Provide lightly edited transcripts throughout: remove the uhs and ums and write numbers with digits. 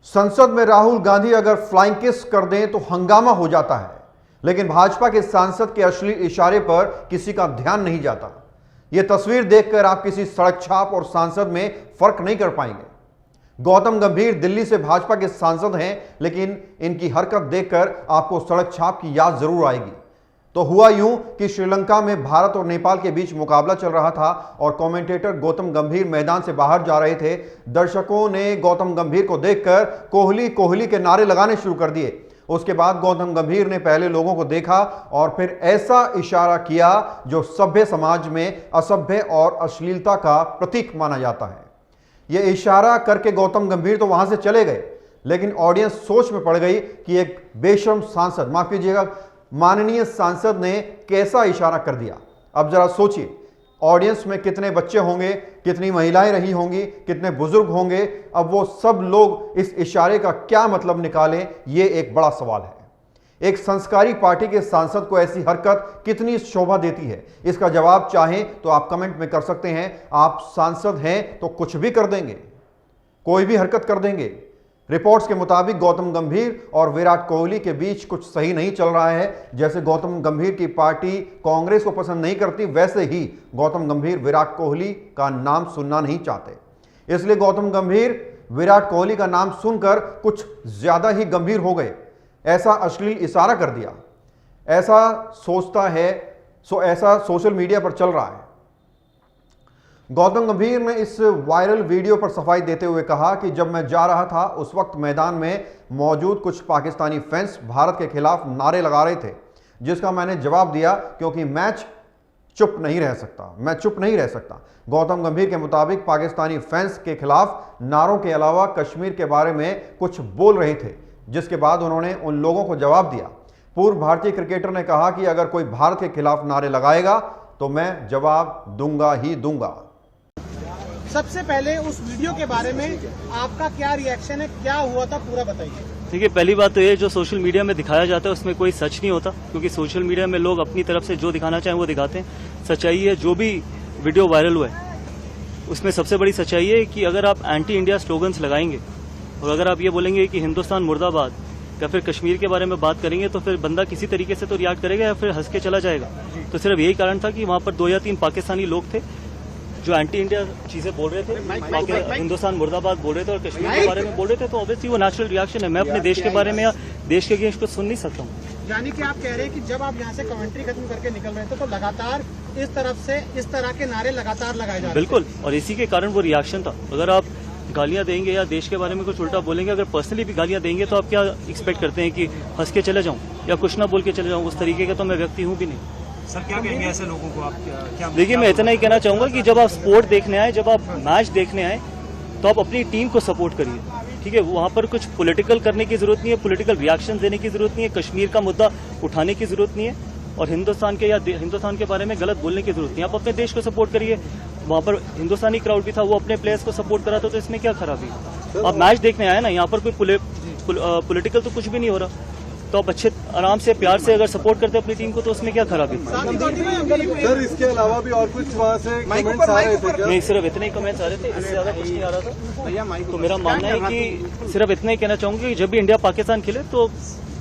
संसद में राहुल गांधी अगर फ्लाइंग किस कर दें तो हंगामा हो जाता है, लेकिन भाजपा के सांसद के अश्लील इशारे पर किसी का ध्यान नहीं जाता। यह तस्वीर देखकर आप किसी सड़क छाप और सांसद में फर्क नहीं कर पाएंगे। गौतम गंभीर दिल्ली से भाजपा के सांसद हैं, लेकिन इनकी हरकत देखकर आपको सड़क छाप की याद जरूर आएगी। तो हुआ यूं कि श्रीलंका में भारत और नेपाल के बीच मुकाबला चल रहा था और कमेंटेटर गौतम गंभीर मैदान से बाहर जा रहे थे। दर्शकों ने गौतम गंभीर को देखकर कोहली कोहली के नारे लगाने शुरू कर दिए। उसके बाद गौतम गंभीर ने पहले लोगों को देखा और फिर ऐसा इशारा किया जो सभ्य समाज में असभ्य और अश्लीलता का प्रतीक माना जाता है। यह इशारा करके गौतम गंभीर तो वहां से चले गए, लेकिन ऑडियंस सोच में पड़ गई कि एक बेशर्म सांसद, माफ कीजिएगा माननीय सांसद ने कैसा इशारा कर दिया। अब जरा सोचिए, ऑडियंस में कितने बच्चे होंगे, कितनी महिलाएं रही होंगी, कितने बुजुर्ग होंगे। अब वो सब लोग इस इशारे का क्या मतलब निकालें, ये एक बड़ा सवाल है। एक संस्कारी पार्टी के सांसद को ऐसी हरकत कितनी शोभा देती है, इसका जवाब चाहें तो आप कमेंट में कर सकते हैं। आप सांसद हैं तो कुछ भी कर देंगे, कोई भी हरकत कर देंगे। रिपोर्ट्स के मुताबिक गौतम गंभीर और विराट कोहली के बीच कुछ सही नहीं चल रहा है। जैसे गौतम गंभीर की पार्टी कांग्रेस को पसंद नहीं करती, वैसे ही गौतम गंभीर विराट कोहली का नाम सुनना नहीं चाहते। इसलिए गौतम गंभीर विराट कोहली का नाम सुनकर कुछ ज्यादा ही गंभीर हो गए, ऐसा अश्लील इशारा कर दिया। ऐसा सोचता है, ऐसा सोशल मीडिया पर चल रहा है। गौतम गंभीर ने इस वायरल वीडियो पर सफाई देते हुए कहा कि जब मैं जा रहा था उस वक्त मैदान में मौजूद कुछ पाकिस्तानी फैंस भारत के खिलाफ नारे लगा रहे थे, जिसका मैंने जवाब दिया क्योंकि मैं चुप नहीं रह सकता। गौतम गंभीर के मुताबिक पाकिस्तानी फैंस के खिलाफ नारों के अलावा कश्मीर के बारे में कुछ बोल रहे थे, जिसके बाद उन्होंने उन लोगों को जवाब दिया। पूर्व भारतीय क्रिकेटर ने कहा कि अगर कोई भारत के खिलाफ नारे लगाएगा तो मैं जवाब दूंगा ही दूंगा। सबसे पहले उस वीडियो के बारे में आपका क्या रिएक्शन है, क्या हुआ था, पूरा बताइए। देखिए, पहली बात तो ये, जो सोशल मीडिया में दिखाया जाता है उसमें कोई सच नहीं होता, क्योंकि सोशल मीडिया में लोग अपनी तरफ से जो दिखाना चाहें वो दिखाते हैं। सच्चाई है, जो भी वीडियो वायरल हुआ है उसमें सबसे बड़ी सच्चाई है कि अगर आप एंटी इंडिया स्लोगन्स लगाएंगे और अगर आप ये बोलेंगे कि हिंदुस्तान मुर्दाबाद या फिर कश्मीर के बारे में बात करेंगे, तो फिर बंदा किसी तरीके से तो रिएक्ट करेगा या फिर हंस के चला जाएगा। तो सिर्फ यही कारण था कि वहां पर 2 या 3 पाकिस्तानी लोग थे जो एंटी इंडिया चीजें बोल रहे थे, हिंदुस्तान मुर्दाबाद बोल रहे थे और कश्मीर के बारे में बोल रहे थे। तो ऑब्वियसली वो नेचुरल रिएक्शन है। मैं अपने देश के बारे में या देश के अगेंस्ट कुछ सुन नहीं सकता हूँ। यानी कि आप कह रहे हैं कि जब आप यहाँ से कमेंट्री खत्म करके निकल रहे थे तो लगातार इस तरफ से इस तरह के नारे लगातार लगाए जा रहे थे। बिल्कुल, और इसी के कारण वो रिएक्शन था। अगर आप गालियां देंगे या देश के बारे में कुछ उल्टा बोलेंगे, अगर पर्सनली भी गालियां देंगे, तो आप क्या एक्सपेक्ट करते हैं कि हंस के चले जाऊं या कुछ ना बोल के चले जाऊं? उस तरीके का तो मैं व्यक्ति हूं भी नहीं। सर, क्या कहेंगे ऐसे लोगों को आप? क्या देखिए, मैं इतना ही कहना चाहूंगा कि जब आप स्पोर्ट देखने आए, जब आप मैच देखने आए, तो आप अपनी टीम को सपोर्ट करिए, ठीक है। वहां पर कुछ पॉलिटिकल करने की जरूरत नहीं है, पॉलिटिकल रिएक्शन देने की जरूरत नहीं है, कश्मीर का मुद्दा उठाने की जरूरत नहीं है और हिंदुस्तान के बारे में गलत बोलने की जरूरत नहीं है। आप अपने देश को सपोर्ट करिए। वहां पर हिंदुस्तानी क्राउड भी था, वो अपने प्लेयर्स को सपोर्ट करा था, तो इसमें क्या खराबी है? आप मैच देखने आए ना, यहाँ पर कोई पॉलिटिकल तो कुछ भी नहीं हो रहा। तो आप अच्छे आराम से प्यार से अगर सपोर्ट करते हैं अपनी टीम को, तो उसमें क्या खराबी? सर, इसके अलावा भी और कुछ वहाँ से कमेंट्स आ रहे थे क्या? नहीं, सिर्फ इतने ही कमेंट्स आ रहे थे, इससे ज्यादा कुछ नहीं आ रहा था। तो मेरा मानना है कि सिर्फ इतना ही कहना चाहूंगा कि जब भी इंडिया पाकिस्तान खेले तो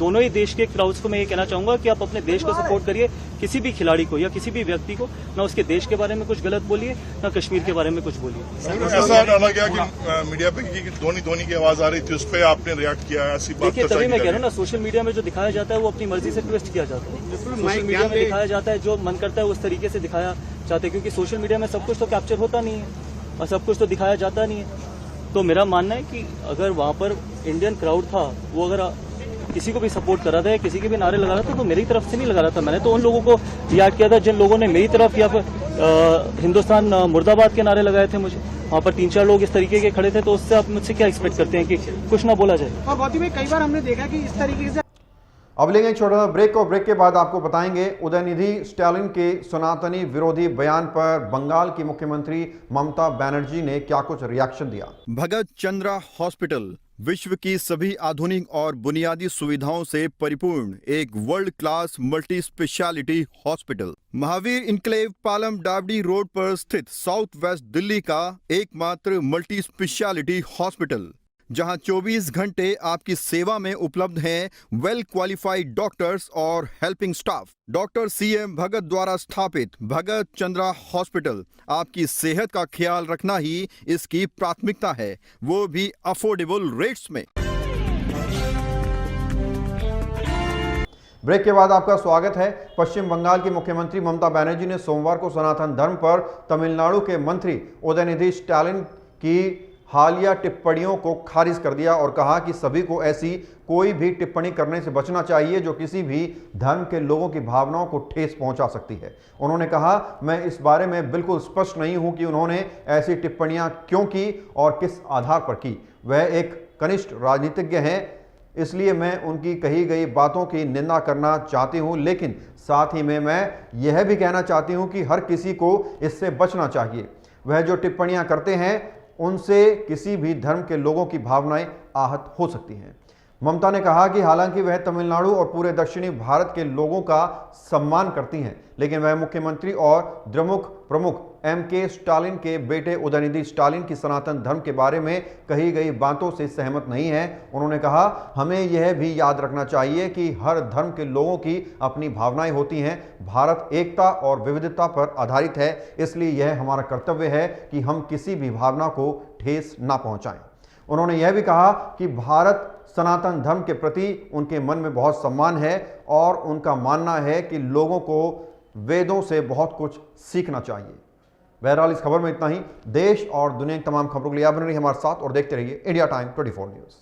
दोनों ही देश के क्राउड्स को मैं ये कहना चाहूंगा कि आप अपने देश को सपोर्ट करिए। किसी भी खिलाड़ी को या किसी भी व्यक्ति को ना उसके देश के बारे में कुछ गलत बोलिए, ना कश्मीर के बारे में कुछ बोलिए। ऐसा डाला गया कि मीडिया पे कि धोनी की आवाज आ रही थी, उस पर आपने रिएक्ट किया, ऐसी बात? देखिए, तभी मैं कह रहा हूँ ना, सोशल मीडिया में जो दिखाया जाता है वो अपनी मर्जी से ट्विस्ट किया जाता है। सोशल मीडिया में दिखाया जाता है जो मन करता है उस तरीके से दिखाया चाहते हैं, क्योंकि सोशल मीडिया में सब कुछ तो कैप्चर होता नहीं है और सब कुछ तो दिखाया जाता नहीं है। तो मेरा मानना है कि अगर वहां पर इंडियन क्राउड था, वो अगर किसी को भी सपोर्ट कर रहा था या किसी के भी नारे लगा रहा था, तो मेरी तरफ से नहीं लगा रहा था। मैंने तो उन लोगों को रिएक्ट किया था जिन लोगों ने मेरी तरफ या फिर हिंदुस्तान मुर्दाबाद के नारे लगाए थे। मुझे वहाँ पर 3-4 लोग इस तरीके के खड़े थे, तो उससे आप मुझसे क्या एक्सपेक्ट करते हैं कि कुछ ना बोला जाए? और बहुत ही कई बार हमने देखा कि इस तरीके से। अब लेंगे एक छोटा सा ब्रेक और ब्रेक के बाद आपको बताएंगे उदयनिधि स्टालिन के सनातनी विरोधी बयान पर बंगाल की मुख्यमंत्री ममता बनर्जी ने क्या कुछ रिएक्शन दिया। भगत चंद्रा हॉस्पिटल विश्व की सभी आधुनिक और बुनियादी सुविधाओं से परिपूर्ण एक world class multi speciality hospital Mahavir Enclave Palam डावडी रोड पर स्थित साउथ वेस्ट दिल्ली का एकमात्र मल्टी स्पेशलिटी हॉस्पिटल जहां 24 घंटे आपकी सेवा में उपलब्ध हैं वेल क्वालिफाइड डॉक्टर्स और हेल्पिंग स्टाफ। डॉक्टर CM भगत द्वारा स्थापित भगत चंद्रा हॉस्पिटल आपकी सेहत का ख्याल रखना ही इसकी प्राथमिकता है, वो भी अफोर्डेबल रेट्स में। ब्रेक के बाद आपका स्वागत है। पश्चिम बंगाल की मुख्यमंत्री ममता बनर्जी ने सोमवार को सनातन धर्म पर तमिलनाडु के मंत्री उदयनिधि स्टालिन की हालिया टिप्पणियों को खारिज कर दिया और कहा कि सभी को ऐसी कोई भी टिप्पणी करने से बचना चाहिए जो किसी भी धर्म के लोगों की भावनाओं को ठेस पहुंचा सकती है। उन्होंने कहा, मैं इस बारे में बिल्कुल स्पष्ट नहीं हूं कि उन्होंने ऐसी टिप्पणियां क्यों की और किस आधार पर की। वह एक कनिष्ठ राजनीतिज्ञ हैं, इसलिए मैं उनकी कही गई बातों की निंदा करना चाहती हूं, लेकिन साथ ही में मैं यह भी कहना चाहती हूं कि हर किसी को इससे बचना चाहिए। वह जो टिप्पणियां करते हैं उनसे किसी भी धर्म के लोगों की भावनाएं आहत हो सकती हैं। ममता ने कहा कि हालांकि वह तमिलनाडु और पूरे दक्षिणी भारत के लोगों का सम्मान करती हैं, लेकिन वह मुख्यमंत्री और द्रमुक प्रमुख MK स्टालिन के बेटे उदयनिधि स्टालिन की सनातन धर्म के बारे में कही गई बातों से सहमत नहीं है। उन्होंने कहा, हमें यह भी याद रखना चाहिए कि हर धर्म के लोगों की अपनी भावनाएं होती हैं। भारत एकता और विविधता पर आधारित है, इसलिए यह हमारा कर्तव्य है कि हम किसी भी भावना को ठेस ना पहुंचाएं। उन्होंने यह भी कहा कि भारत सनातन धर्म के प्रति उनके मन में बहुत सम्मान है और उनका मानना है कि लोगों को वेदों से बहुत कुछ सीखना चाहिए। बहरहाल इस खबर में इतना ही। देश और दुनिया की तमाम खबरों के लिए आप बने रहिए हमारे साथ और देखते रहिए इंडिया टाइम 24 न्यूज।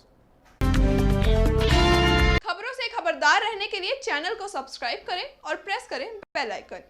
खबरों से खबरदार रहने के लिए चैनल को सब्सक्राइब करें और प्रेस करें बेल आइकन।